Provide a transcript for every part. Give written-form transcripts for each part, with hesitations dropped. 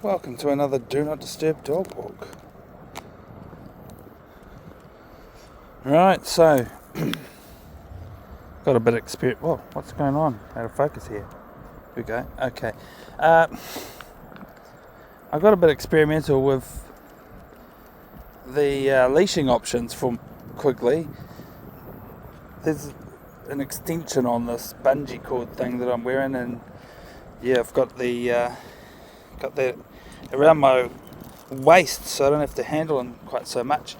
Welcome to another Do Not Disturb dog walk. Right, so got a bit of experience. Whoa, what's going on? Out of focus here. Here we go. Okay. I got a bit experimental with the leashing options from Quigley. There's an extension on this bungee cord thing that I'm wearing, and yeah, I've got that around my waist, so I don't have to handle them quite so much.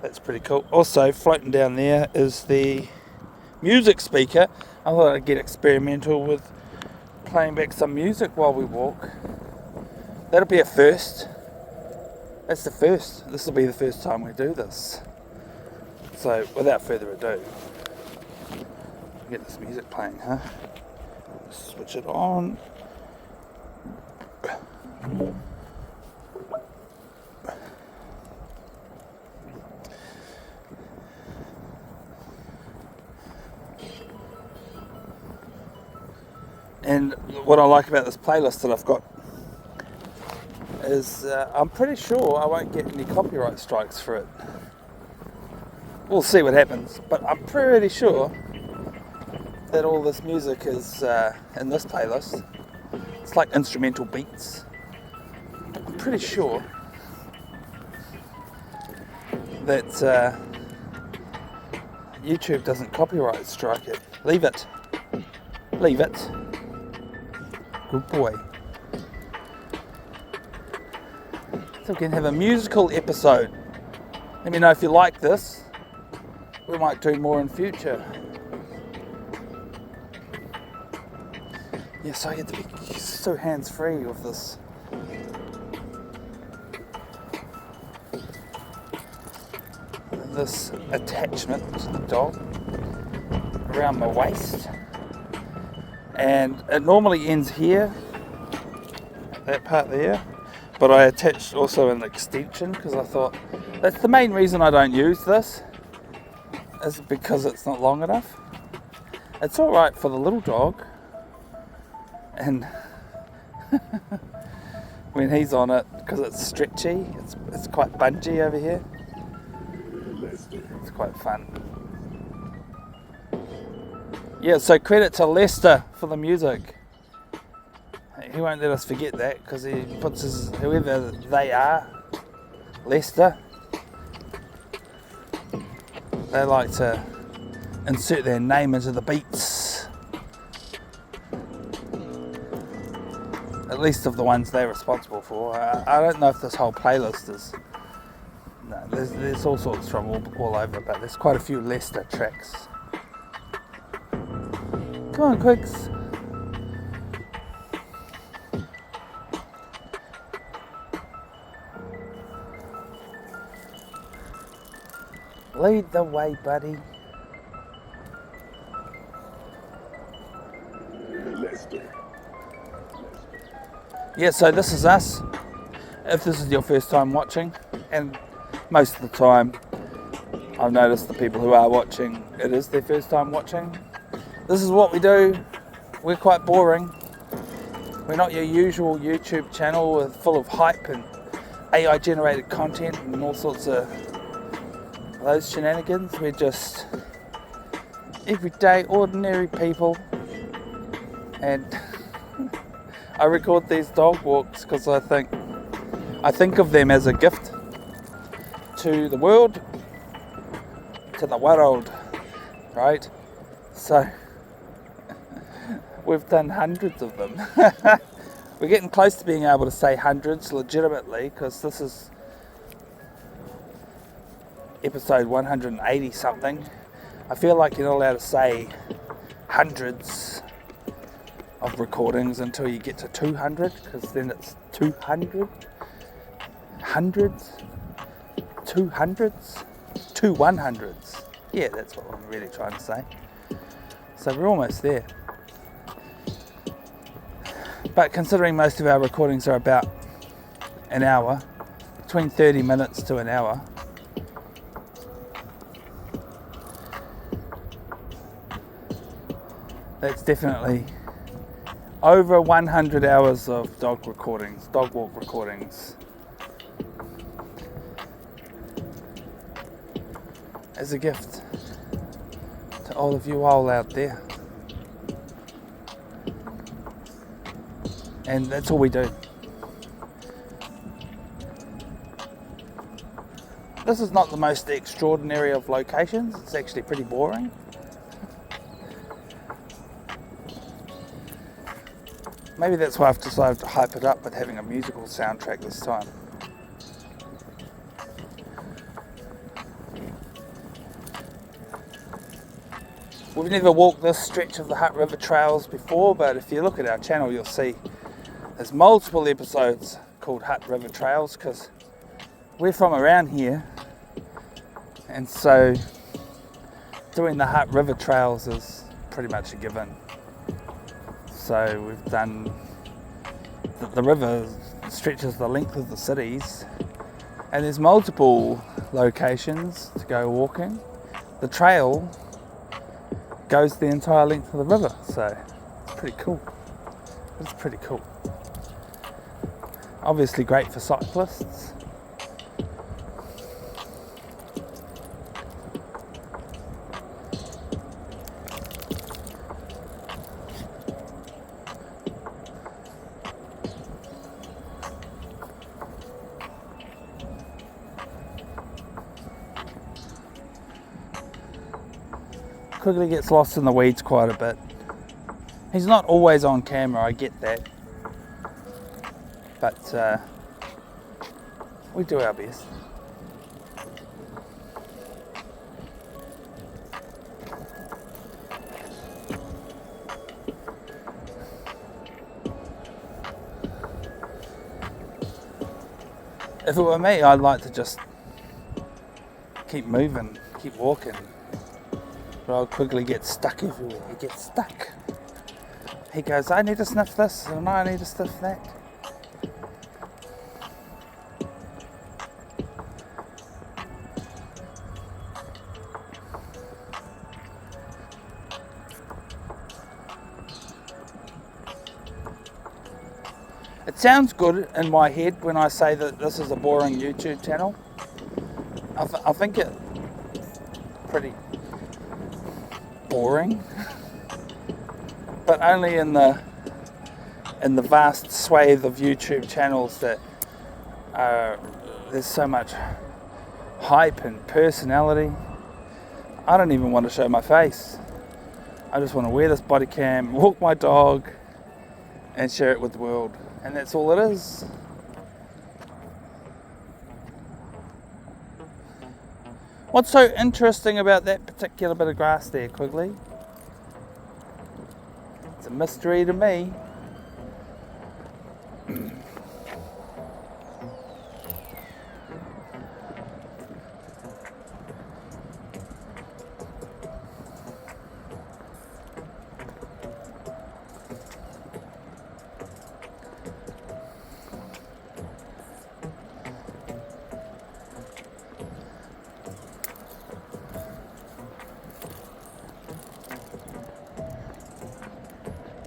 That's pretty cool. Also, floating down there is the music speaker. I thought I'd get experimental with playing back some music while we walk. That'll be a first. That's the first. This will be the first time we do this. So, without further ado, get this music playing, huh? Switch it on. And what I like about this playlist that I've got is I'm pretty sure I won't get any copyright strikes for it. We'll see what happens, but I'm pretty sure that all this music is in this playlist. It's like instrumental beats. I'm pretty sure that YouTube doesn't copyright strike it. Leave it. Leave it. Good boy. So we can have a musical episode. Let me know if you like this. We might do more in future. Yes, I get to be so hands-free with this. This attachment to the dog around my waist. And it normally ends here, that part there, but I attached also an extension because I thought that's the main reason I don't use this, is because it's not long enough. It's alright for the little dog, and when he's on it, because it's stretchy, it's quite bungee over here. It's quite fun. Yeah, so credit to Lester for the music. He won't let us forget that because he puts his, whoever they are, Lester, they like to insert their name into the beats. At least of the ones they're responsible for. I don't know if this whole playlist is. No, there's all sorts from all over, but there's quite a few Lester tracks. Come on, Quicks. Lead the way, buddy. Yeah, so this is us. If this is your first time watching, and most of the time I've noticed the people who are watching, it is their first time watching. This is what we do. We're quite boring. We're not your usual YouTube channel full of hype and AI generated content and all sorts of those shenanigans. We're just everyday ordinary people, and I record these dog walks because I think of them as a gift to the world, right? So we've done hundreds of them. We're getting close to being able to say hundreds legitimately, because this is episode 180 something. I feel like you're not allowed to say hundreds of recordings until you get to 200, because then it's 200, hundreds, 200s, 2 100s. Yeah, that's what I'm really trying to say. So we're almost there. But considering most of our recordings are about an hour, between 30 minutes to an hour, that's definitely over 100 hours of dog walk recordings. As a gift to all of you all out there. And that's all we do. This is not the most extraordinary of locations. It's actually pretty boring. Maybe that's why I've decided to hype it up with having a musical soundtrack this time. We've never walked this stretch of the Hutt River Trails before, but if you look at our channel, you'll see there's multiple episodes called Hutt River Trails, because we're from around here, and so doing the Hutt River Trails is pretty much a given. So we've done, the river stretches the length of the cities, and there's multiple locations to go walking. The trail goes the entire length of the river, so it's pretty cool. It's pretty cool. Obviously great for cyclists. Quigley gets lost in the weeds quite a bit. He's not always on camera, I get that. But we do our best. If it were me, I'd like to just keep moving, keep walking. But old Quigley gets stuck everywhere. He gets stuck. He goes, I need to sniff this, and I need to sniff that. It sounds good in my head when I say that this is a boring YouTube channel. I think it's pretty boring, but only in the vast swathe of YouTube channels that there's so much hype and personality. I don't even want to show my face. I just want to wear this body cam, walk my dog, and share it with the world. And that's all it is. What's so interesting about that particular bit of grass there, Quigley? It's a mystery to me.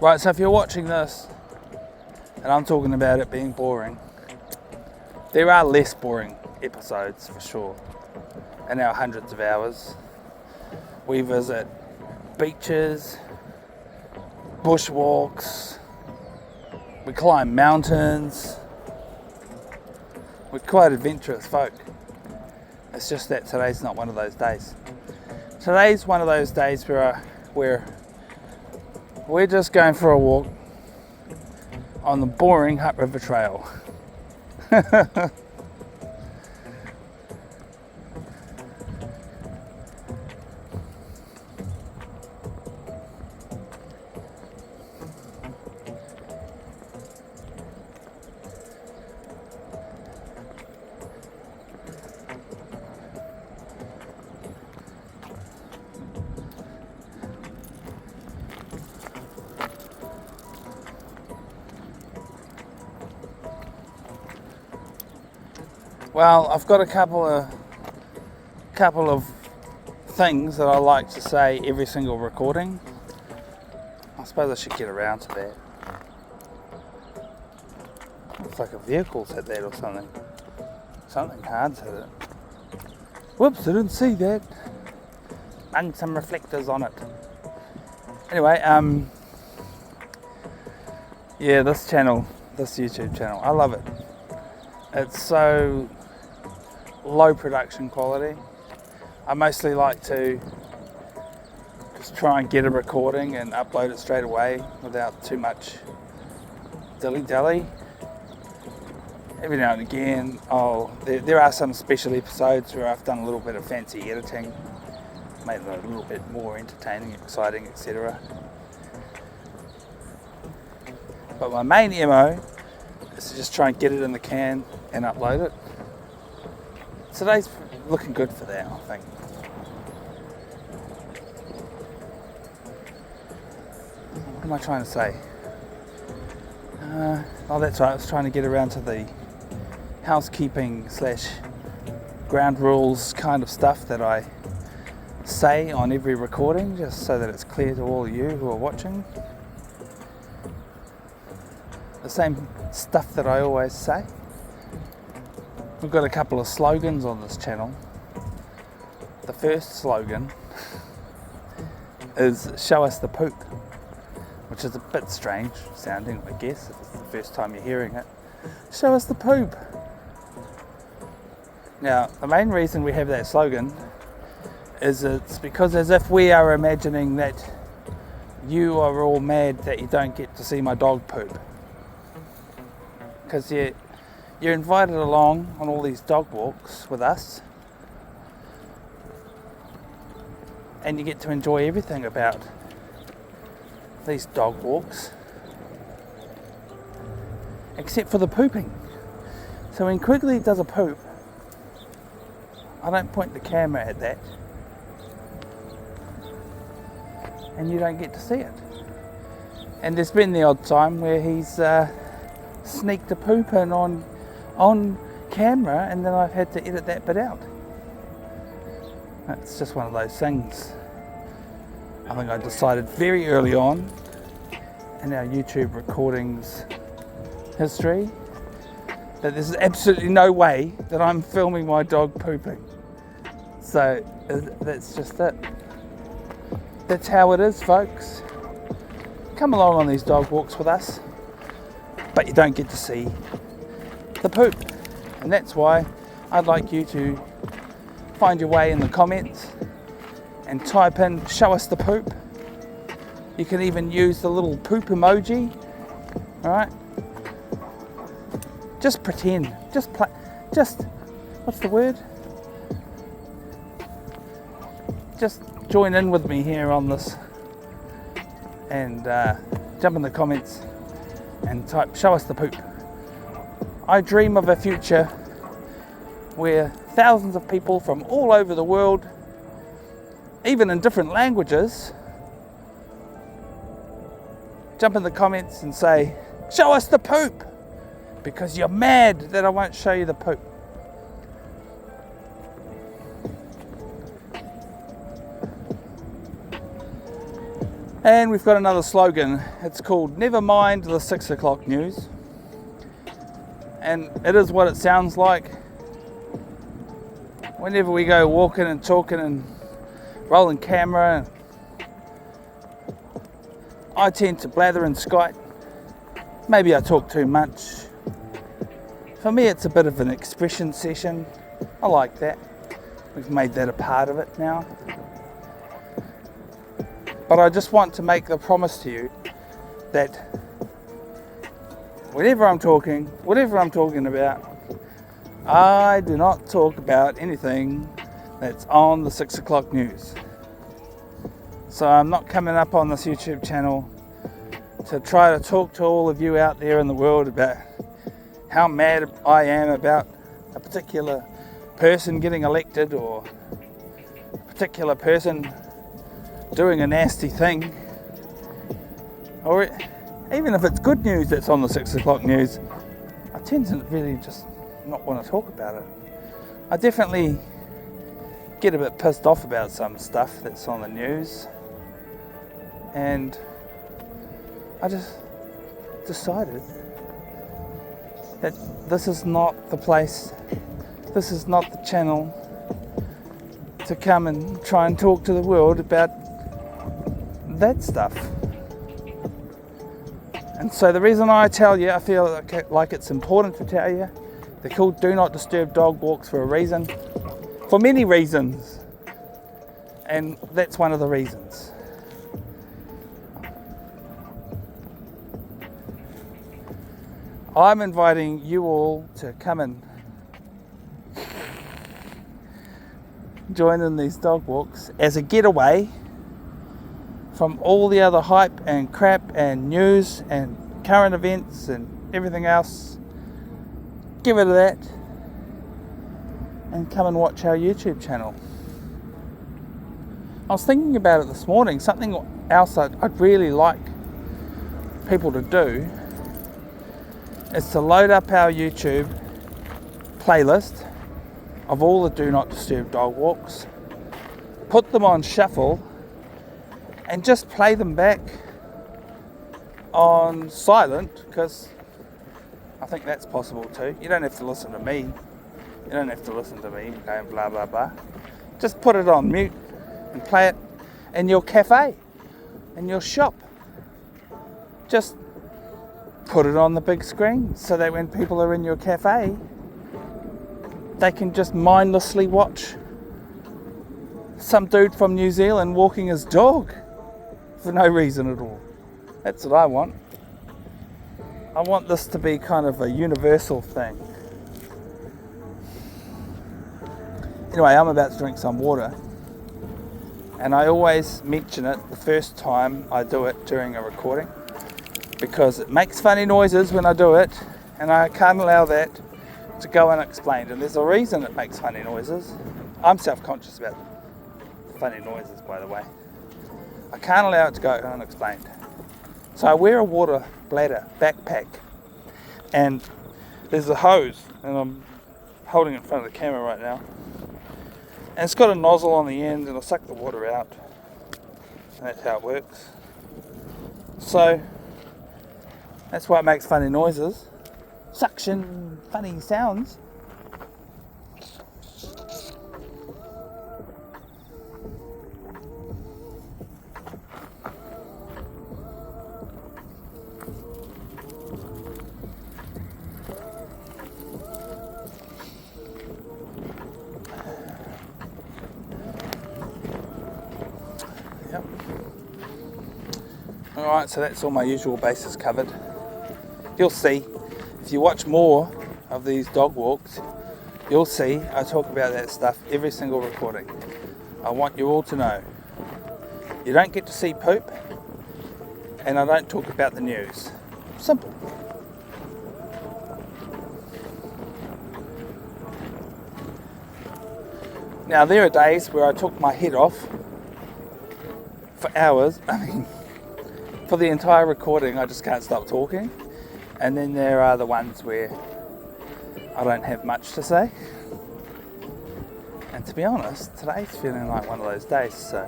Right, so if you're watching this, and I'm talking about it being boring, there are less boring episodes for sure. In our hundreds of hours, we visit beaches, bushwalks, we climb mountains. We're quite adventurous folk. It's just that today's not one of those days. Today's one of those days where we're just going for a walk on the boring Hutt River Trail. Well, I've got a couple of things that I like to say every single recording. I suppose I should get around to that. Looks like a vehicle's hit that or something. Something hard's hit it. Whoops, I didn't see that. And some reflectors on it. Anyway, yeah, this YouTube channel, I love it. It's so low production quality. I mostly like to just try and get a recording and upload it straight away without too much dilly-dally. Every now and again, there are some special episodes where I've done a little bit of fancy editing, made it a little bit more entertaining, exciting, etc. But my main MO is to just try and get it in the can and upload it. Today's looking good for that, I think. What am I trying to say? Oh, that's right, I was trying to get around to the housekeeping / ground rules kind of stuff that I say on every recording, just so that it's clear to all of you who are watching. The same stuff that I always say. We've got a couple of slogans on this channel. The first slogan is "Show us the poop," which is a bit strange sounding, I guess, if it's the first time you're hearing it. Show us the poop. Now, the main reason we have that slogan is it's because as if we are imagining that you are all mad that you don't get to see my dog poop. Because you're invited along on all these dog walks with us, and you get to enjoy everything about these dog walks, except for the pooping. So when Quigley does a poop, I don't point the camera at that, and you don't get to see it. And there's been the odd time where he's sneaked a poop in on camera, and then I've had to edit that bit out. It's just one of those things. I think I decided very early on in our YouTube recordings history that there's absolutely no way that I'm filming my dog pooping. So that's just it. That's how it is, folks. Come along on these dog walks with us, but you don't get to see the poop. And that's why I'd like you to find your way in the comments and type in "show us the poop." You can even use the little poop emoji. Alright? Just pretend. Just what's the word? Just join in with me here on this and jump in the comments and type "show us the poop." I dream of a future where thousands of people from all over the world, even in different languages, jump in the comments and say "show us the poop," because you're mad that I won't show you the poop. And we've got another slogan. It's called "Never mind the 6 o'clock news." And it is what it sounds like. Whenever we go walking and talking and rolling camera, I tend to blather and skite. Maybe I talk too much. For me, it's a bit of an expression session. I like that. We've made that a part of it now. But I just want to make the promise to you that whatever I'm talking about, I do not talk about anything that's on the 6 o'clock news. So I'm not coming up on this YouTube channel to try to talk to all of you out there in the world about how mad I am about a particular person getting elected or a particular person doing a nasty thing, or even if it's good news that's on the 6 o'clock news, I tend to really just not want to talk about it. I definitely get a bit pissed off about some stuff that's on the news, and I just decided that this is not the place, this is not the channel to come and try and talk to the world about that stuff. And so the reason I tell you, I feel like it's important to tell you, they're called Do Not Disturb dog walks for a reason, for many reasons, and that's one of the reasons. I'm inviting you all to come and join in these dog walks as a getaway from all the other hype and crap and news and current events and everything else. Give it a that and come and watch our YouTube channel. I was thinking about it this morning, something else I'd really like people to do is to load up our YouTube playlist of all the Do Not Disturb dog walks, put them on shuffle, and just play them back on silent, because I think that's possible too. You don't have to listen to me. You don't have to listen to me going blah blah blah. Just put it on mute and play it in your cafe, in your shop. Just put it on the big screen so that when people are in your cafe, they can just mindlessly watch some dude from New Zealand walking his dog for no reason at all. That's what I want. I want this to be kind of a universal thing. Anyway, I'm about to drink some water, and I always mention it the first time I do it during a recording, because it makes funny noises when I do it, and I can't allow that to go unexplained. And there's a reason it makes funny noises. I'm self-conscious about funny noises, by the way. I can't allow it to go unexplained. So I wear a water bladder backpack, and there's a hose, and I'm holding it in front of the camera right now, and it's got a nozzle on the end, and I suck the water out, and that's how it works. So that's why it makes funny noises, suction, funny sounds. Yep. Alright, so that's all my usual bases covered. You'll see, if you watch more of these dog walks, you'll see I talk about that stuff every single recording. I want you all to know, you don't get to see poop, and I don't talk about the news. Simple. Now there are days where I took my head off for hours, for the entire recording I just can't stop talking. And then there are the ones where I don't have much to say. And to be honest, today's feeling like one of those days, so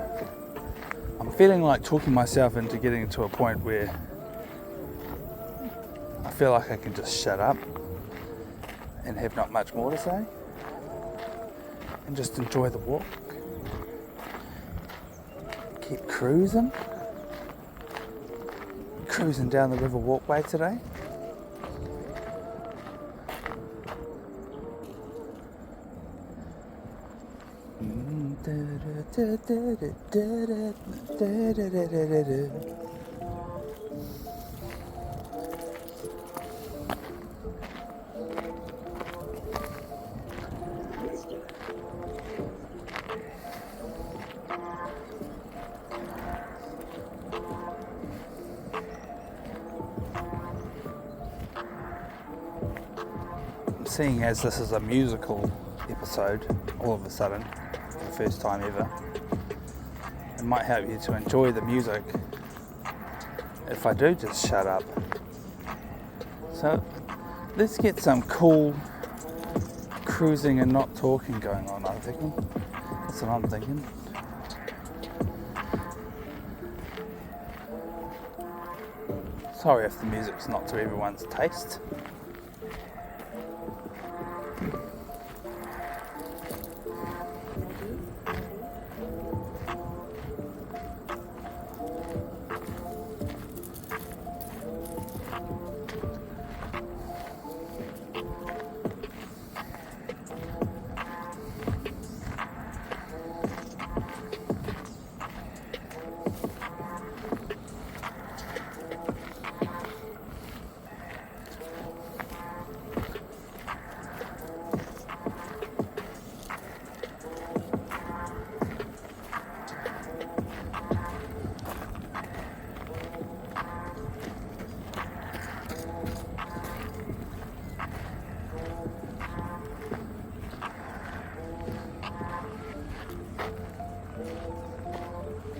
I'm feeling like talking myself into getting to a point where I feel like I can just shut up and have not much more to say and just enjoy the walk. Keep cruising down the river walkway today. Seeing as this is a musical episode, all of a sudden, for the first time ever, it might help you to enjoy the music if I do just shut up. So let's get some cool cruising and not talking going on, I'm thinking. That's what I'm thinking. Sorry if the music's not to everyone's taste.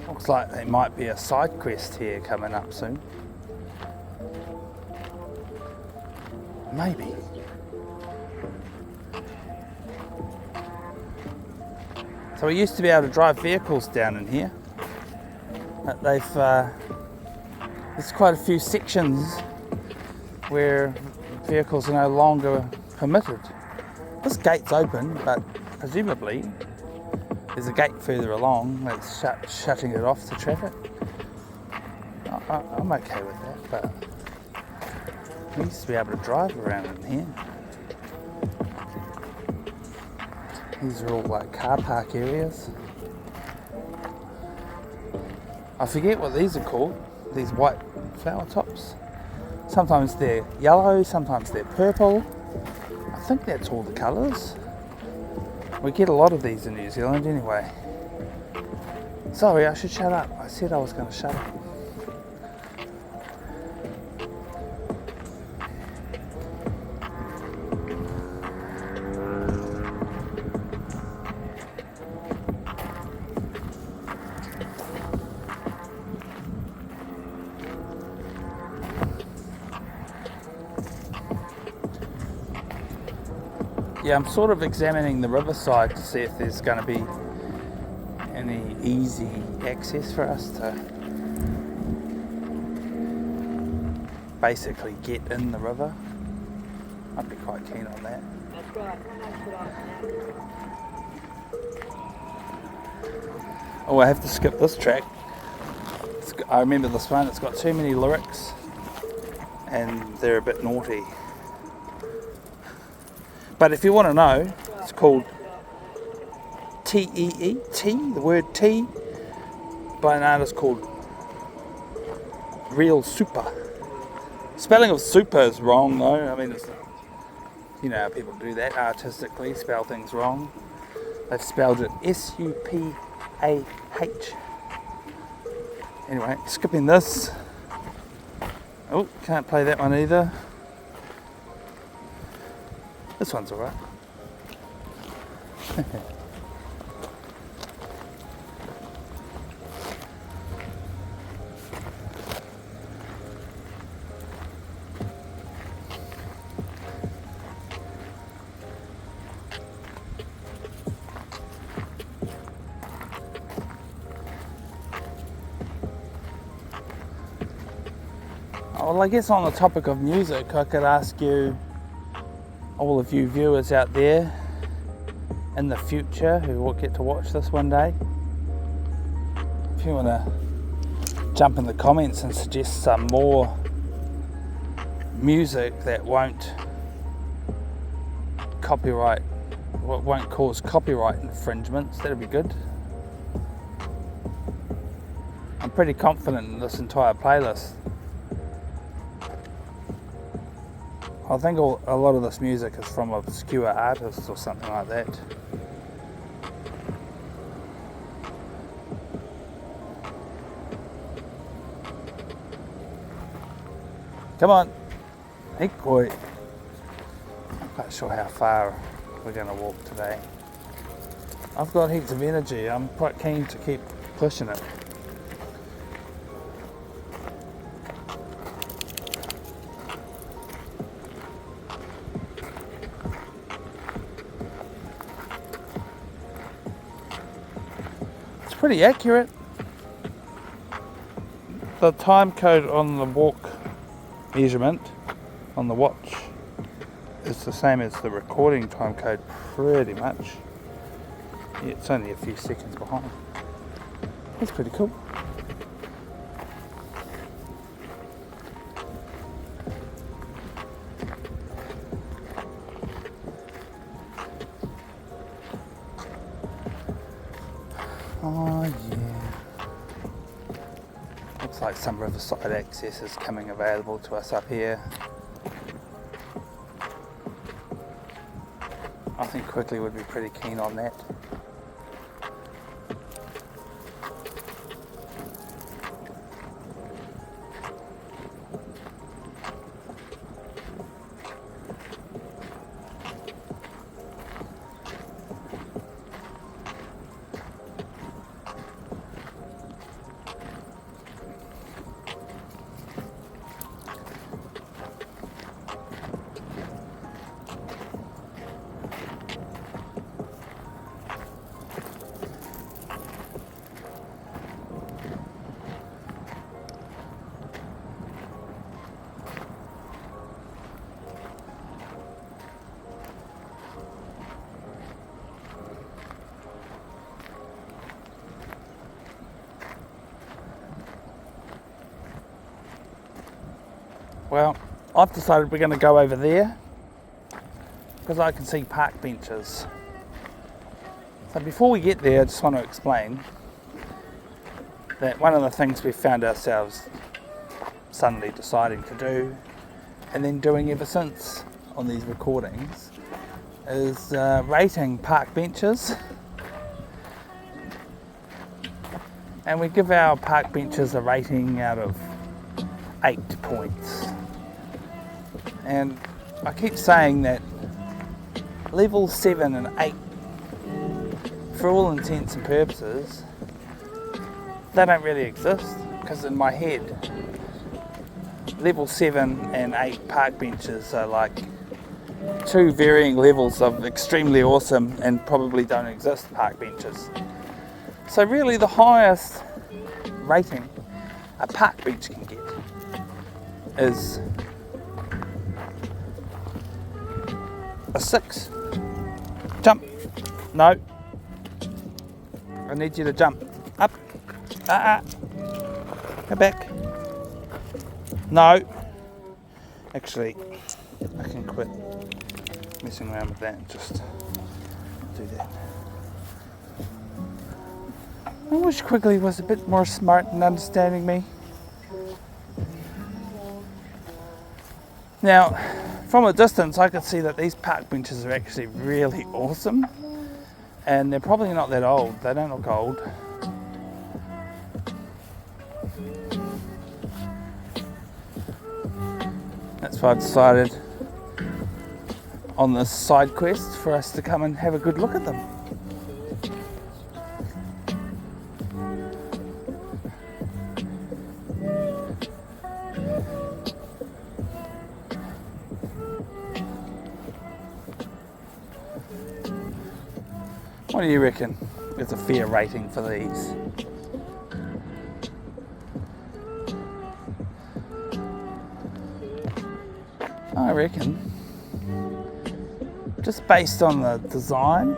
Looks like there might be a side quest here coming up soon. Maybe. So we used to be able to drive vehicles down in here, but there's quite a few sections where vehicles are no longer permitted. This gate's open, but presumably there's a gate further along that's shutting it off to traffic. I'm okay with that, but we used to be able to drive around in here. These are all like car park areas. I forget what these are called, these white flower tops. Sometimes they're yellow, sometimes they're purple. I think that's all the colours. We get a lot of these in New Zealand anyway. Sorry, I should shut up. I said I was going to shut up. Yeah, I'm sort of examining the riverside to see if there's going to be any easy access for us to basically get in the river. I'd be quite keen on that. Oh, I have to skip this track. I remember this one, it's got too many lyrics and they're a bit naughty. But if you want to know, it's called T-E-E, the word T, by an artist called Real Super. Spelling of super is wrong though. I mean, it's, you know how people do that artistically, spell things wrong. They've spelled it S-U-P-A-H. Anyway, skipping this. Oh, can't play that one either. This one's alright. Well, I guess on the topic of music, I could ask you, all of you viewers out there in the future who will get to watch this one day, if you want to jump in the comments and suggest some more music that won't cause copyright infringements, that'd be good. I'm pretty confident in this entire playlist. I think a lot of this music is from obscure artists or something like that. Come on, Quigley. I'm quite sure how far we're going to walk today. I've got heaps of energy. I'm quite keen to keep pushing it. Pretty accurate. The time code on the walk measurement on the watch It's the same as the recording time code, pretty much. Yeah, it's only a few seconds behind. That's pretty cool. Oh yeah. Looks like some riverside access is coming available to us up here. I think Quigley would be pretty keen on that. Well, I've decided we're going to go over there because I can see park benches. So before we get there, I just want to explain that one of the things we've found ourselves suddenly deciding to do, and then doing ever since on these recordings, is rating park benches. And we give our park benches a rating out of 8 points. And I keep saying that level 7 and 8, for all intents and purposes, they don't really exist, because in my head, level 7 and 8 park benches are like two varying levels of extremely awesome and probably don't exist park benches. So really the highest rating a park bench can get is a 6. Jump. No. I need you to jump. Up. Go back. No. Actually, I can quit messing around with that and just do that. I wish Quigley was a bit more smart in understanding me. Now, from a distance, I could see that these park benches are actually really awesome, and they're probably not that old. They don't look old. That's why I decided on this side quest for us to come and have a good look at them. What do you reckon is a fair rating for these? I reckon, just based on the design,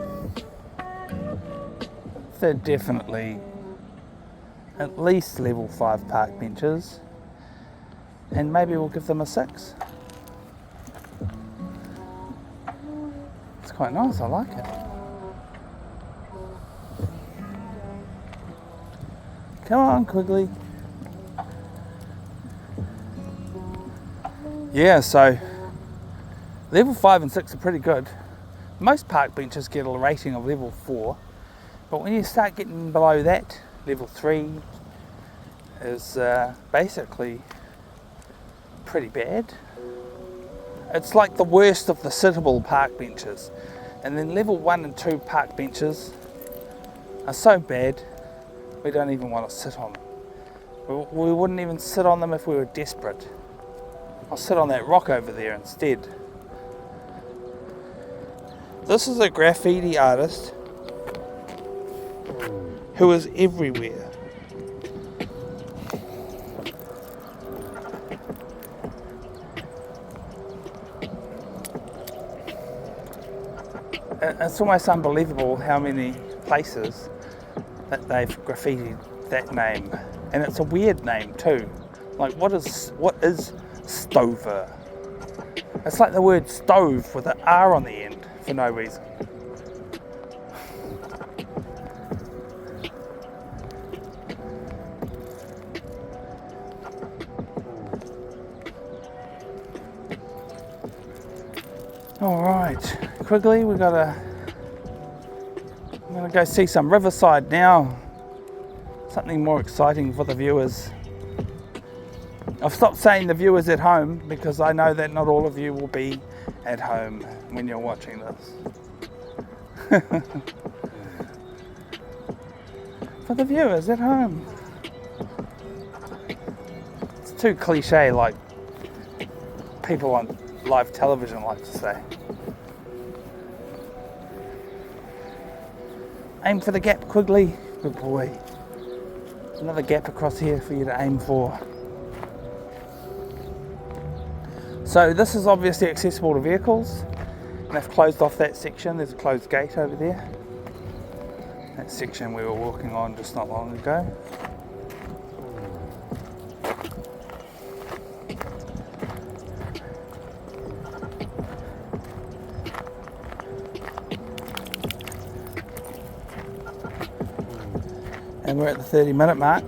they're definitely at least level 5 park benches, and maybe we'll give them a 6. It's quite nice, I like it. Come on, Quigley. Yeah, so level 5 and 6 are pretty good. Most park benches get a rating of level 4, but when you start getting below that, level 3 is basically pretty bad. It's like the worst of the sittable park benches. And then level 1 and 2 park benches are so bad, we don't even want to sit on them. We wouldn't even sit on them if we were desperate. I'll sit on that rock over there instead. This is a graffiti artist who is everywhere. it's almost unbelievable how many places that they've graffitied that name, and it's a weird name too. Like, what is Stover? It's like the word stove with an R on the end for no reason. Alright, Quigley, I'm gonna go see some Riverside now. Something more exciting for the viewers. I've stopped saying the viewers at home because I know that not all of you will be at home when you're watching this. For the viewers at home. It's too cliche, like people on live television like to say. Aim for the gap, Quigley. Good boy. Another gap across here for you to aim for. So this is obviously accessible to vehicles, and they've closed off that section. There's a closed gate over there. That section we were walking on just not long ago. And we're at the 30-minute mark.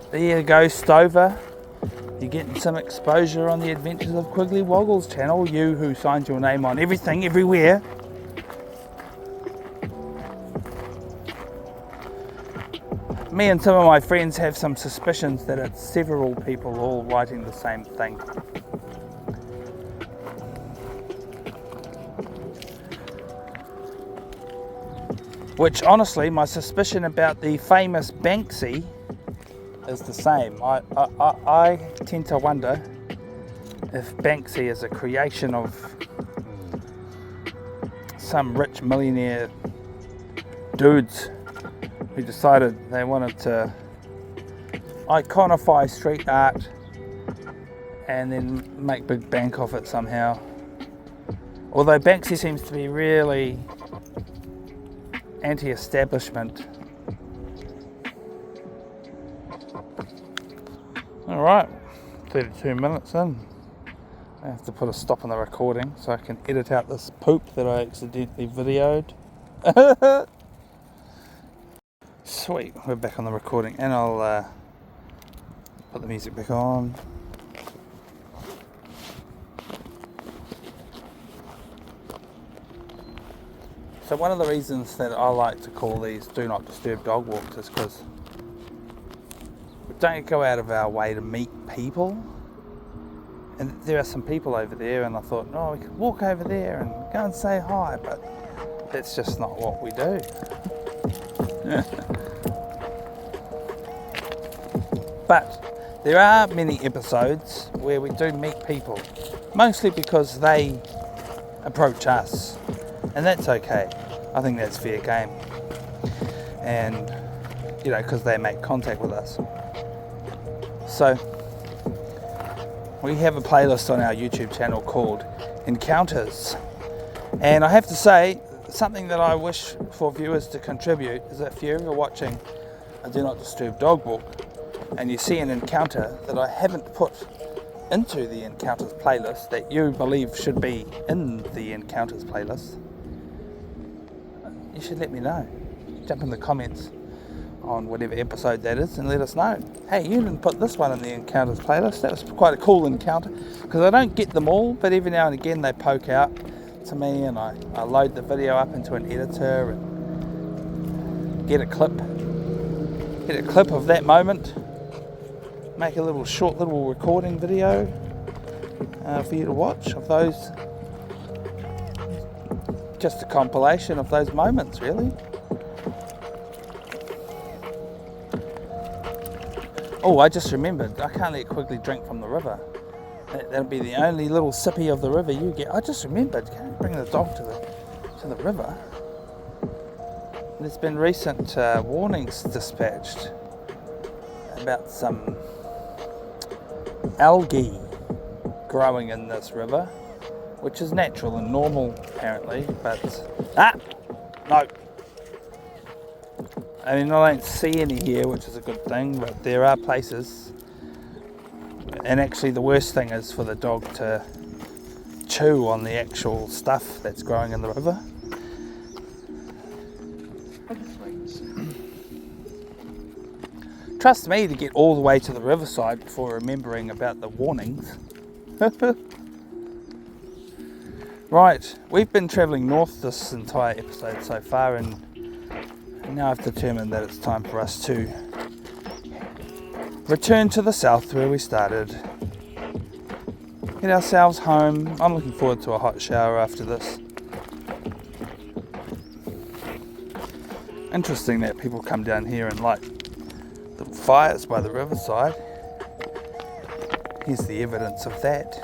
There you go, Stover. You're getting some exposure on the Adventures of Quigley Woggles channel. You who signs your name on everything, everywhere. Me and some of my friends have some suspicions that it's several people all writing the same thing. Which, honestly, my suspicion about the famous Banksy is the same. I tend to wonder if Banksy is a creation of some rich millionaire dudes who decided they wanted to iconify street art and then make big bank off it somehow. Although Banksy seems to be really anti-establishment. Alright, 32 minutes in. I have to put a stop on the recording so I can edit out this poop that I accidentally videoed. Sweet, we're back on the recording, and I'll put the music back on. So one of the reasons that I like to call these Do Not Disturb dog walks is because we don't go out of our way to meet people. And there are some people over there, and I thought, oh, we could walk over there and go and say hi, but that's just not what we do. But there are many episodes where we do meet people, mostly because they approach us. And that's okay. I think that's fair game. And, you know, because they make contact with us. So, we have a playlist on our YouTube channel called Encounters. And I have to say, something that I wish for viewers to contribute is that if you're ever watching a Do Not Disturb dog walk and you see an encounter that I haven't put into the Encounters playlist that you believe should be in the Encounters playlist, you should let me know. Jump in the comments on whatever episode that is and let us know. Hey, you didn't put this one in the Encounters playlist. That was quite a cool encounter, because I don't get them all, but every now and again they poke out to me, and I load the video up into an editor and get a clip of that moment, make a little short little recording video for you to watch of those. Just a compilation of those moments, really. Oh, I just remembered, I can't let Quigley drink from the river. That'll be the only little sippy of the river you get. I just remembered, can't bring the dog to the river. There's been recent warnings dispatched about some algae growing in this river, which is natural and normal apparently, but no. I mean, I don't see any here, which is a good thing, but there are places. And actually the worst thing is for the dog to chew on the actual stuff that's growing in the river. Trust me to get all the way to the riverside before remembering about the warnings. Right, we've been travelling north this entire episode so far, and now I've determined that it's time for us to return to the south where we started. Get ourselves home. I'm looking forward to a hot shower after this. Interesting that people come down here and light the fires by the riverside. Here's the evidence of that.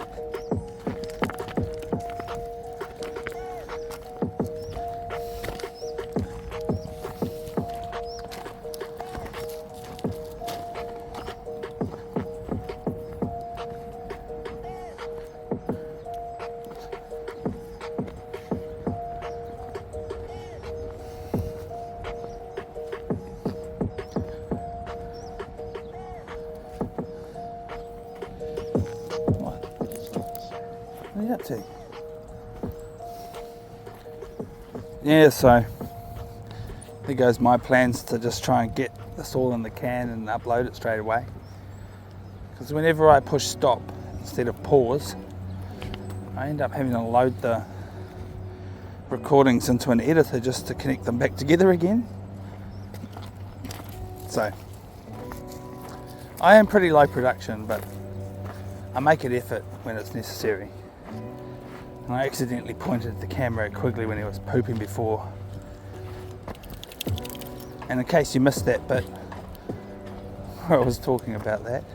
What are you up to? Yeah, so there goes my plans to just try and get this all in the can and upload it straight away. Because whenever I push stop instead of pause, I end up having to load the recordings into an editor just to connect them back together again. So I am pretty low production, but I make an effort when it's necessary. And I accidentally pointed the camera at Quigley when he was pooping before. And in case you missed that bit where I was talking about that,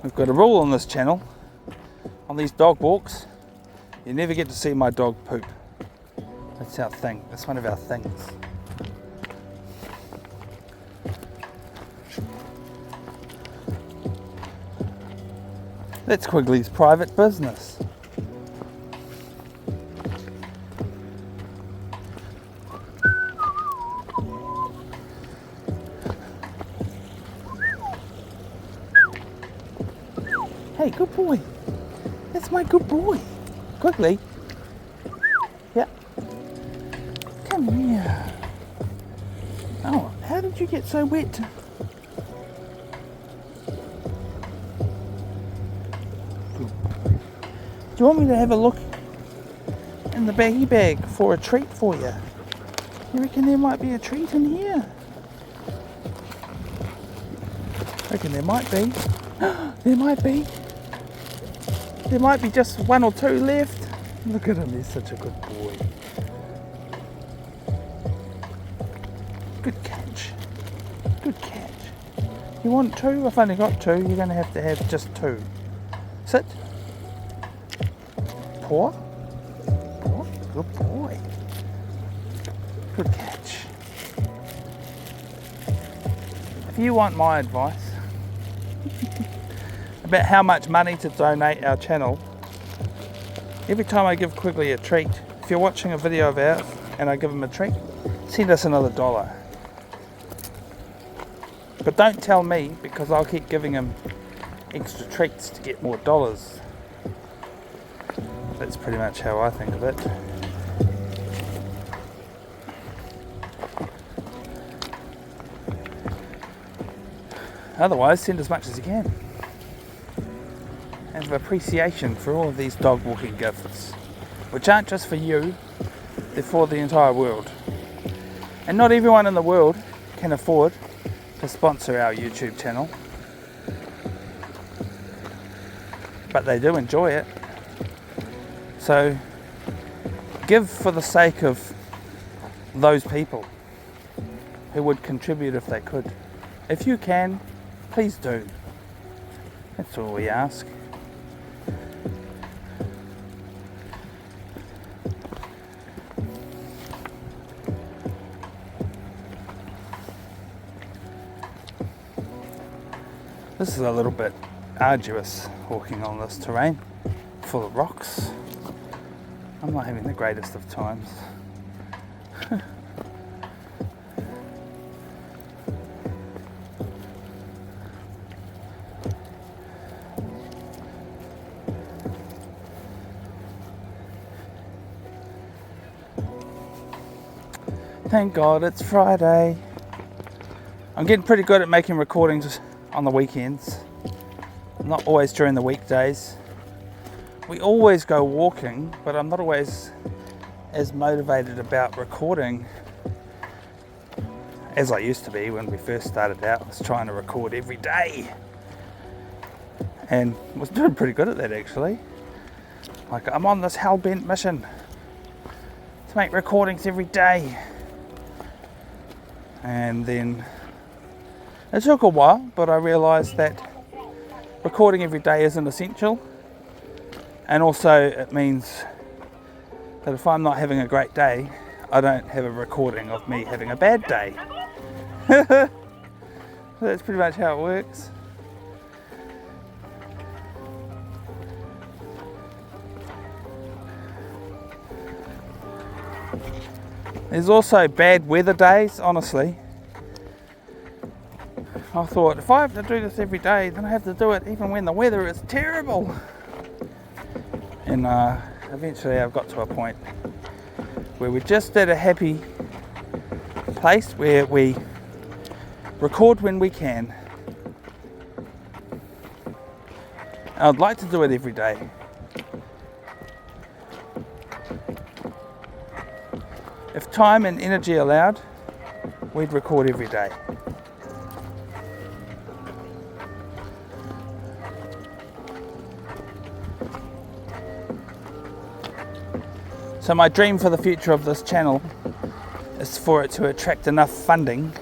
we've got a rule on this channel. On these dog walks, you never get to see my dog poop. That's our thing. That's one of our things. That's Quigley's private business. Hey, good boy. That's my good boy. Quigley. Yeah. Come here. Oh, how did you get so wet? Do you want me to have a look in the baggy bag for a treat for you? You reckon there might be a treat in here? I reckon there might be. There might be. There might be just one or two left. Look at him, he's such a good boy. Good catch. Good catch. You want two? I've only got two. You're going to have just two. Sit. Paw. Paw. Good boy. Good catch. If you want my advice about how much money to donate our channel, every time I give Quigley a treat, if you're watching a video of ours and I give him a treat, send us another $1. But don't tell me, because I'll keep giving him extra treats to get more dollars. That's pretty much how I think of it. Otherwise, send as much as you can. Have appreciation for all of these dog walking gifts, which aren't just for you, they're for the entire world. And not everyone in the world can afford to sponsor our YouTube channel, but they do enjoy it. So give for the sake of those people who would contribute if they could. If you can, please do. That's all we ask. This is a little bit arduous walking on this terrain full of rocks. I'm not having the greatest of times. Thank God it's Friday. I'm getting pretty good at making recordings on the weekends, not always during the weekdays. We always go walking, but I'm not always as motivated about recording as I used to be when we first started out. I was trying to record every day and was doing pretty good at that actually. Like, I'm on this hell-bent mission to make recordings every day. And then it took a while, but I realised that recording every day isn't essential. And also it means that if I'm not having a great day, I don't have a recording of me having a bad day. So that's pretty much how it works. There's also bad weather days, honestly. I thought, if I have to do this every day, then I have to do it even when the weather is terrible. And eventually I've got to a point where we're just at a happy place where we record when we can. I'd like to do it every day. If time and energy allowed, we'd record every day. So my dream for the future of this channel is for it to attract enough funding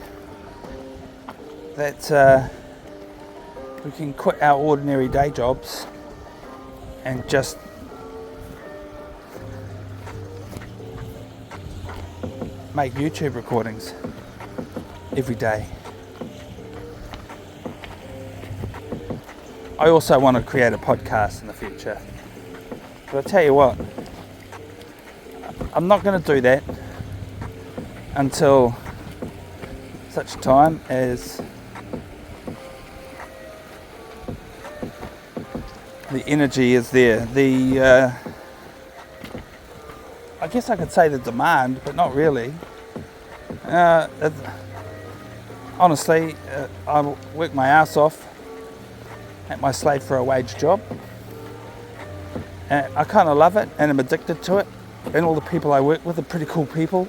that we can quit our ordinary day jobs and just make YouTube recordings every day. I also want to create a podcast in the future. But I'll tell you what, I'm not going to do that until such time as the energy is there. I guess I could say the demand, but not really. Honestly, I work my ass off at my slave for a wage job. And I kind of love it and I'm addicted to it. And all the people I work with are pretty cool people.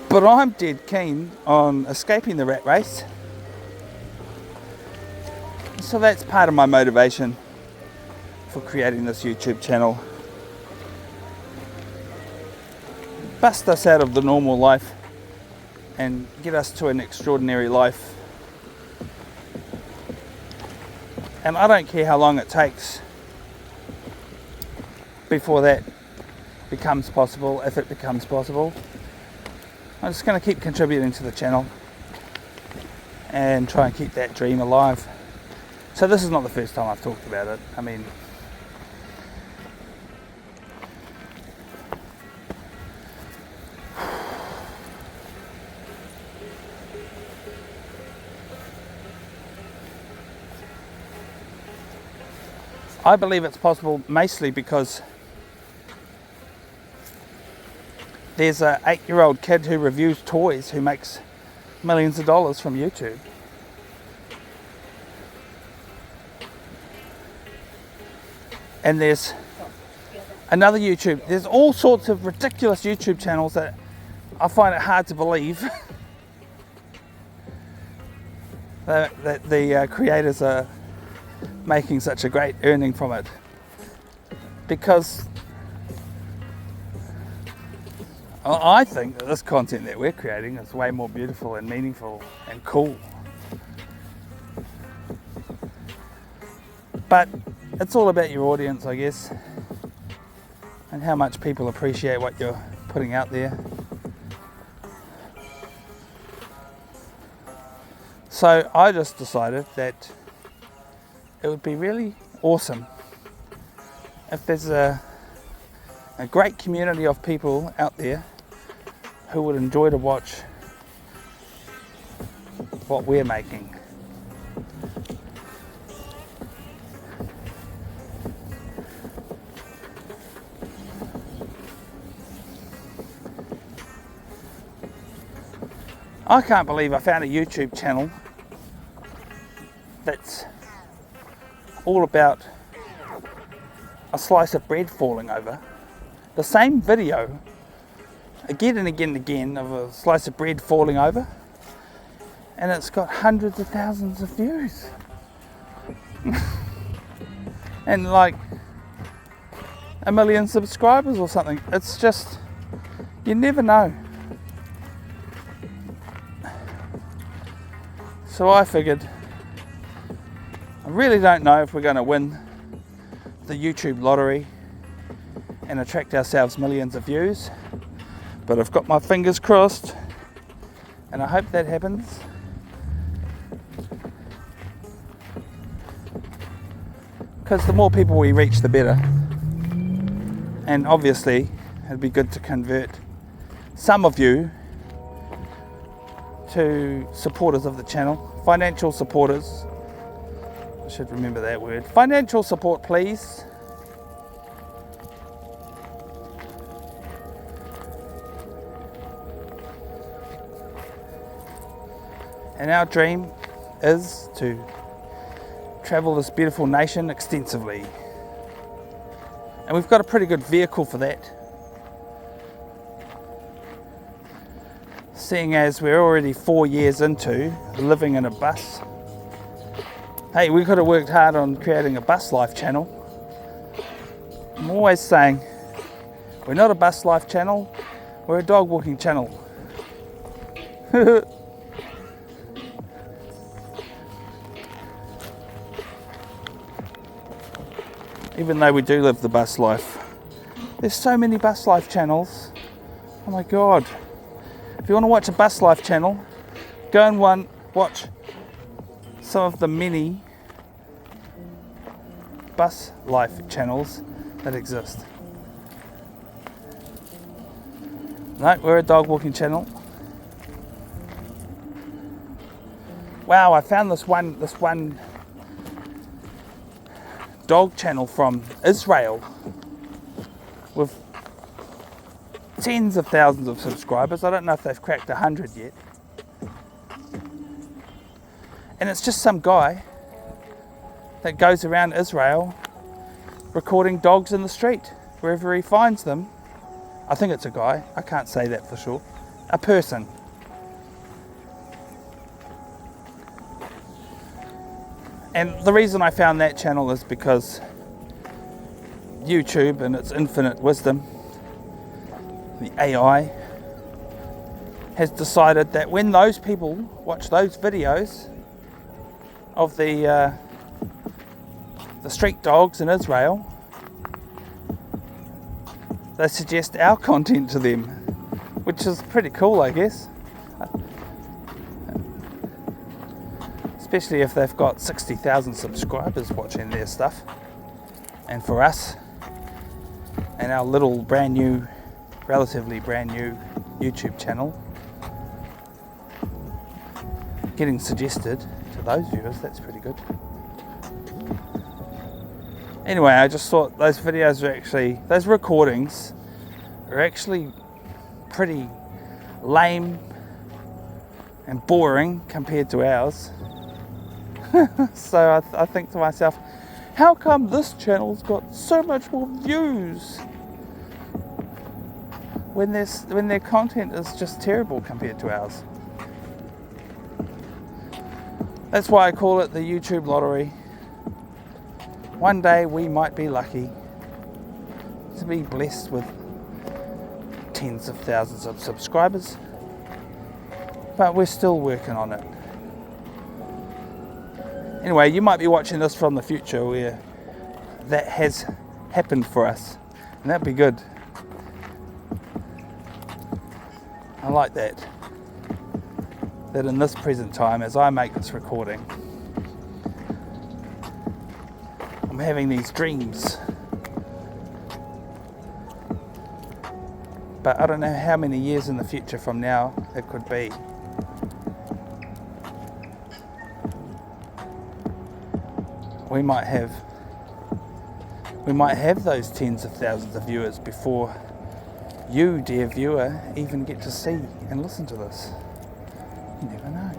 But I'm dead keen on escaping the rat race. So that's part of my motivation for creating this YouTube channel. Bust us out of the normal life and get us to an extraordinary life. And I don't care how long it takes before that becomes possible, if it becomes possible. I'm just going to keep contributing to the channel and try and keep that dream alive. So this is not the first time I've talked about it. I mean, I believe it's possible mostly because there's an 8-year-old kid who reviews toys who makes millions of dollars from YouTube. And there's another there's all sorts of ridiculous YouTube channels that I find it hard to believe that the creators are making such a great earning from it. Because I think that this content that we're creating is way more beautiful and meaningful and cool. But it's all about your audience, I guess, and how much people appreciate what you're putting out there. So I just decided that it would be really awesome if there's a great community of people out there who would enjoy to watch what we're making. I can't believe I found a YouTube channel that's all about a slice of bread falling over. The same video again and again and again of a slice of bread falling over, and it's got hundreds of thousands of views. And like 1 million subscribers or something. It's just, you never know. So I figured, I really don't know if we're going to win the YouTube lottery and attract ourselves millions of views, but I've got my fingers crossed and I hope that happens. Because the more people we reach, the better. And obviously it'd be good to convert some of you to supporters of the channel, financial supporters. I should remember that word. Financial support, please. And our dream is to travel this beautiful nation extensively. And we've got a pretty good vehicle for that. Seeing as we're already 4 years into living in a bus. Hey, we could have worked hard on creating a bus life channel. I'm always saying, we're not a bus life channel, we're a dog walking channel. Even though we do live the bus life. There's so many bus life channels. Oh my God. If you want to watch a bus life channel, go and watch some of the many bus life channels that exist. No, we're a dog walking channel. Wow, I found this one dog channel from Israel with tens of thousands of subscribers. I don't know if they've cracked 100 yet. And it's just some guy that goes around Israel recording dogs in the street wherever he finds them. I think it's a guy, I can't say that for sure. A person. And the reason I found that channel is because YouTube and its infinite wisdom, the AI, has decided that when those people watch those videos of the street dogs in Israel, they suggest our content to them, which is pretty cool, I guess. Especially if they've got 60,000 subscribers watching their stuff. And for us, and our little relatively brand new YouTube channel, getting suggested to those viewers, that's pretty good. Anyway, I just thought those recordings are actually pretty lame and boring compared to ours. So I think to myself, how come this channel's got so much more views when their content is just terrible compared to ours? That's why I call it the YouTube lottery. One day we might be lucky to be blessed with tens of thousands of subscribers, but we're still working on it. Anyway, you might be watching this from the future where that has happened for us, and that'd be good. I like that. that in this present time, as I make this recording, I'm having these dreams. But I don't know how many years in the future from now it could be. We might have those tens of thousands of viewers before you, dear viewer, even get to see and listen to this. You never know.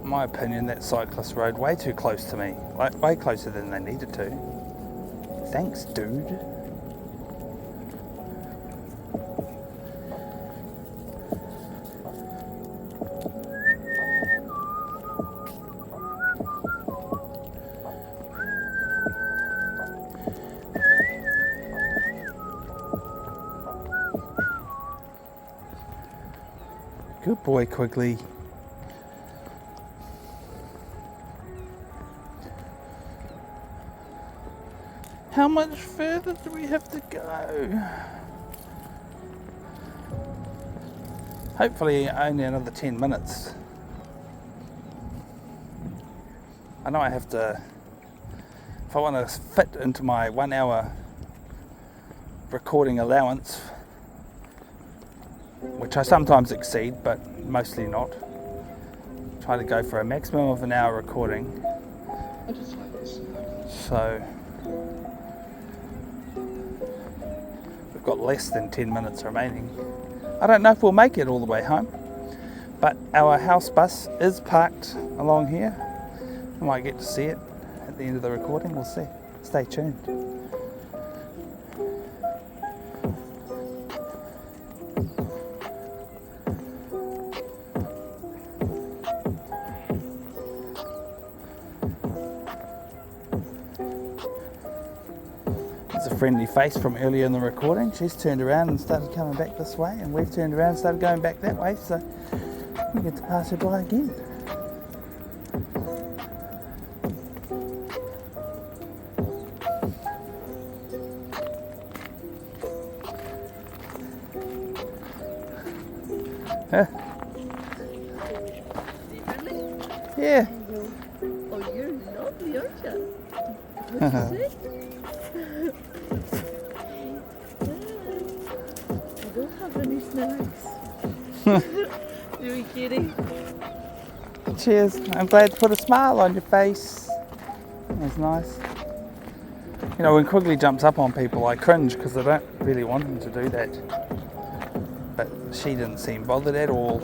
In my opinion, that cyclist rode way too close to me, like way closer than they needed to. Thanks, dude. Good boy, Quigley. How much further do we have to go? Hopefully only another 10 minutes. I know I have to, if I want to fit into my 1 hour recording allowance, which I sometimes exceed, but mostly not, try to go for a maximum of an hour recording. So we've got less than 10 minutes remaining. I don't know if we'll make it all the way home, but our house bus is parked along here. I might get to see it at the end of the recording. We'll see. Stay tuned. A friendly face from earlier in the recording. She's turned around and started coming back this way, and we've turned around and started going back that way, so we get to pass her by again. Huh? Yeah. Oh, you're lovely, aren't you? What's it say? I don't have any snacks. You're kidding. Cheers. I'm glad to put a smile on your face. That's nice. You know, when Quigley jumps up on people, I cringe because I don't really want him to do that. But she didn't seem bothered at all.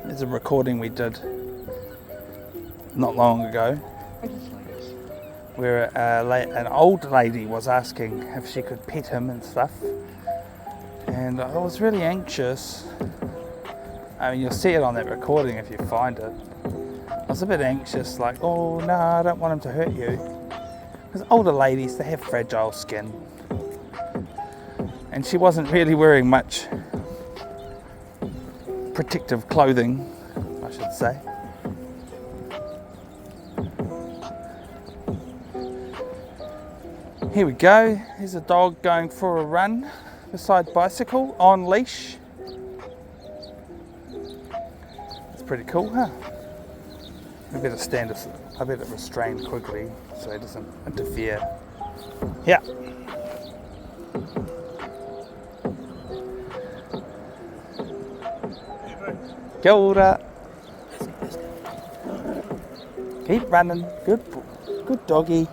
There's a recording we did not long ago where an old lady was asking if she could pet him and stuff, and I was really anxious. I mean, you'll see it on that recording if you find it. I was a bit anxious, like, oh no, I don't want him to hurt you, because older ladies, they have fragile skin, and she wasn't really wearing much protective clothing, I should say. Here we go. Here's a dog going for a run beside bicycle on leash. It's pretty cool, huh? We better I better restrain Quigley so he doesn't interfere. Yeah. Kia ora. Keep running. Good doggy.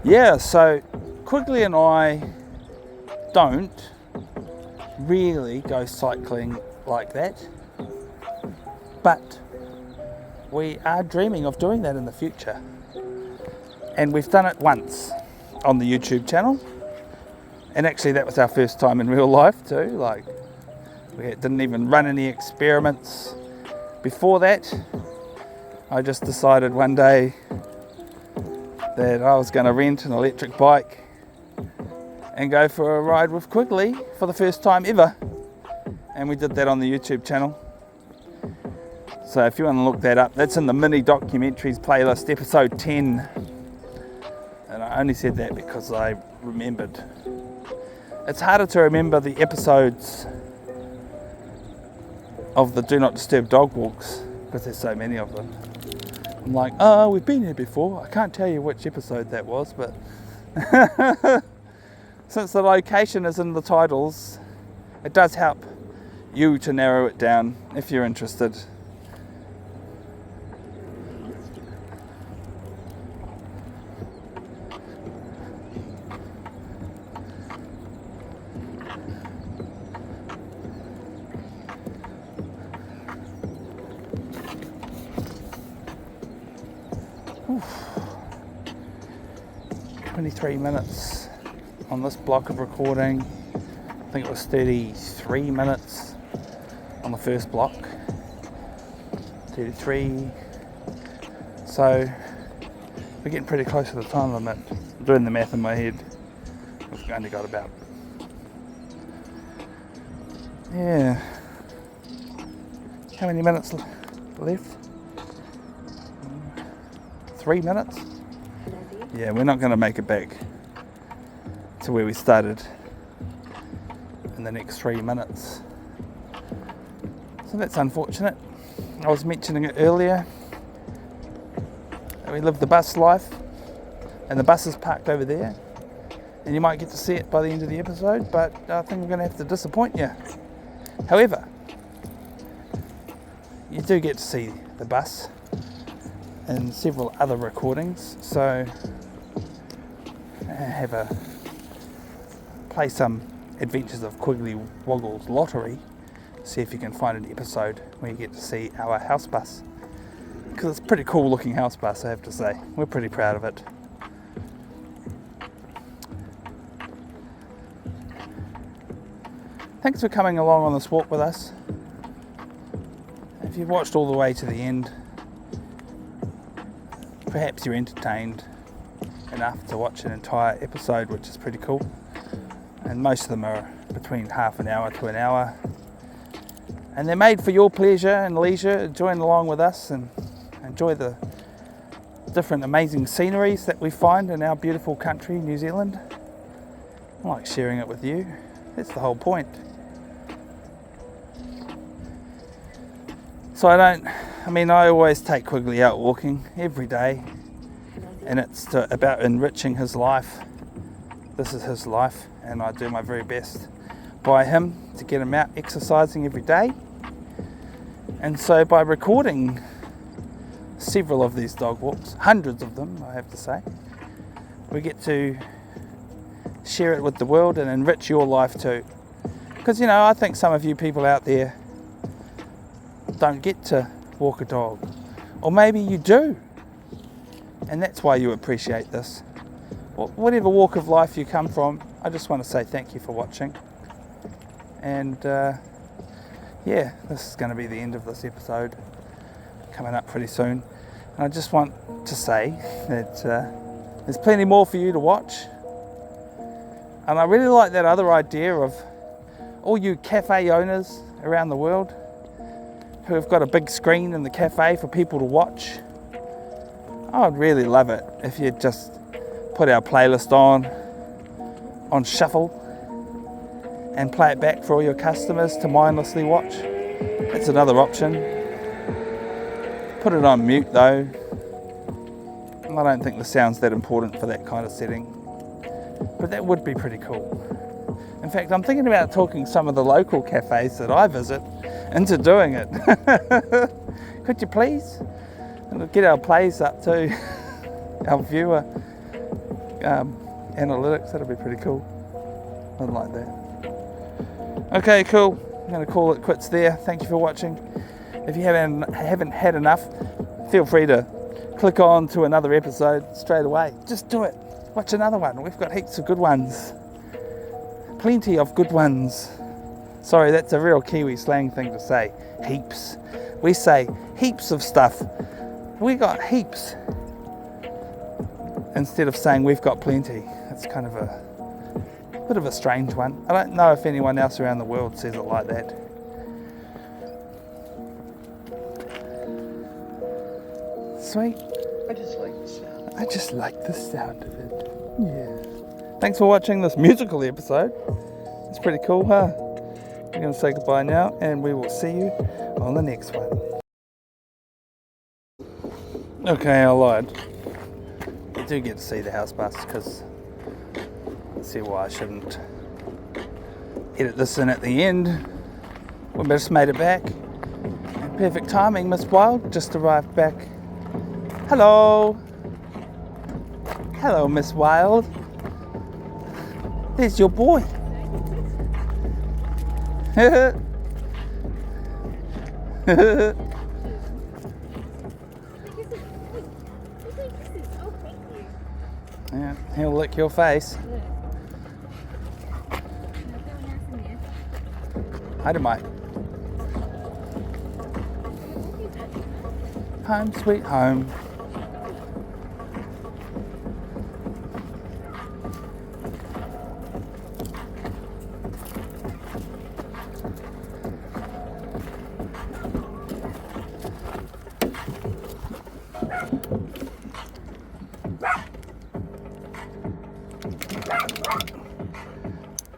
Yeah, so Quigley and I don't really go cycling like that, but we are dreaming of doing that in the future. And we've done it once on the YouTube channel. And actually that was our first time in real life too. Like, we didn't even run any experiments before that. I just decided one day that I was going to rent an electric bike and go for a ride with Quigley for the first time ever. And we did that on the YouTube channel. So if you want to look that up, that's in the mini documentaries playlist, episode 10. And I only said that because I remembered. It's harder to remember the episodes of the Do Not Disturb dog walks because there's so many of them. I'm like, oh, we've been here before. I can't tell you which episode that was, but since the location is in the titles, it does help you to narrow it down if you're interested. Oof. 23 minutes on this block of recording. I think it was 33 minutes on the first block. 33. So we're getting pretty close to the time limit. I'm doing the math in my head. We've only got about, yeah, how many minutes left? 3 minutes? Yeah, we're not going to make it back to where we started in the next 3 minutes. So that's unfortunate. I was mentioning it earlier that we live the bus life, and the bus is parked over there, and you might get to see it by the end of the episode, but I think we're going to have to disappoint you. However, you do get to see the bus and several other recordings, so play some Adventures of Quigley Woggle's Lottery, see if you can find an episode where you get to see our house bus, because it's a pretty cool looking house bus, I have to say. We're pretty proud of it. Thanks for coming along on this walk with us. If you've watched all the way to the end, perhaps you're entertained enough to watch an entire episode, which is pretty cool. And most of them are between half an hour to an hour. And they're made for your pleasure and leisure. Join along with us and enjoy the different amazing sceneries that we find in our beautiful country, New Zealand. I like sharing it with you. That's the whole point. So I always take Quigley out walking every day, and it's about enriching his life. This is his life, and I do my very best by him to get him out exercising every day. And so by recording several of these dog walks, hundreds of them I have to say, we get to share it with the world and enrich your life too. Because I think some of you people out there don't get to walk a dog, or maybe you do, and that's why you appreciate this. Whatever walk of life you come from, I just want to say thank you for watching. And this is going to be the end of this episode, coming up pretty soon. And I just want to say that there's plenty more for you to watch. And I really like that other idea of all you cafe owners around the world who have got a big screen in the cafe for people to watch. I would really love it if you'd just put our playlist on shuffle and play it back for all your customers to mindlessly watch. That's another option. Put it on mute though. I don't think the sound's that important for that kind of setting, but that would be pretty cool. In fact, I'm thinking about talking some of the local cafes that I visit into doing it. Could you please? It'll get our plays up too, our viewer analytics. That'll be pretty cool. I'd like that. Okay, cool. I'm going to call it quits there. Thank you for watching. If you haven't had enough, feel free to click on to another episode straight away. Just do it. Watch another one. We've got heaps of good ones. Plenty of good ones. Sorry, that's a real Kiwi slang thing to say. Heaps. We say heaps of stuff. We got heaps. Instead of saying we've got plenty. It's kind of a bit of a strange one. I don't know if anyone else around the world says it like that. Sweet. I just like the sound. I just like the sound of it. Yeah. Thanks for watching this musical episode. It's pretty cool, huh? We're going to say goodbye now, and we will see you on the next one. Okay, I lied. I do get to see the house bus because I see why I shouldn't edit this in at the end. We just made it back. And perfect timing, Miss Wild just arrived back. Hello. Hello, Miss Wild. There's your boy. Yeah, he'll lick your face. Hi, Mike. Home, sweet home.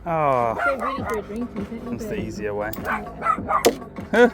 Oh, So ready for a drink, isn't it? that's the easier way. Huh?